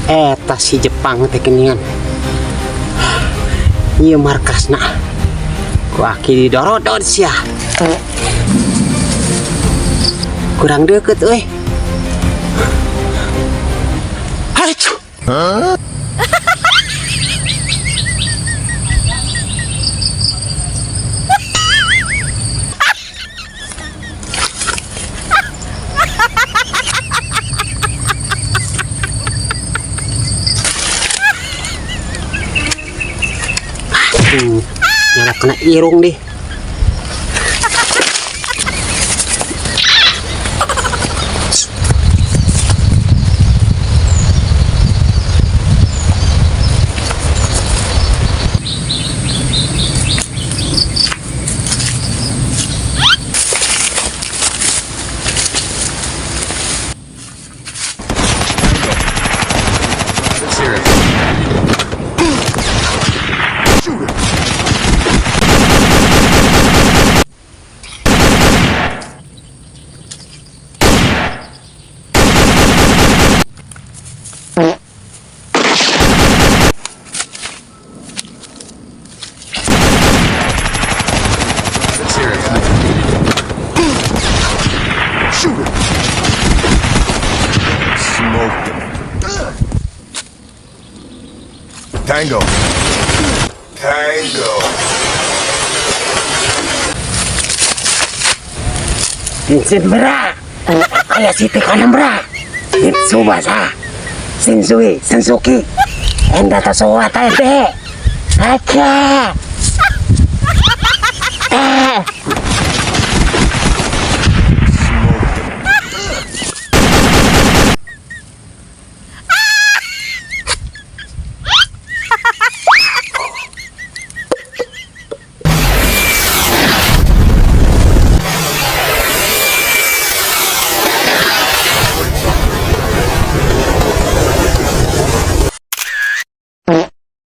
Eta si Jepang teh keningan. Ieu markasna. Ku aki didorodot sia. Kurang deket euy. Hacu. Nyala kena irung deh. Tango. Tango. Vincent bra. Kayak si Tekanan bra. Tsubasa. Sensui, Sensuki. Enda tasowa tae be. Aka.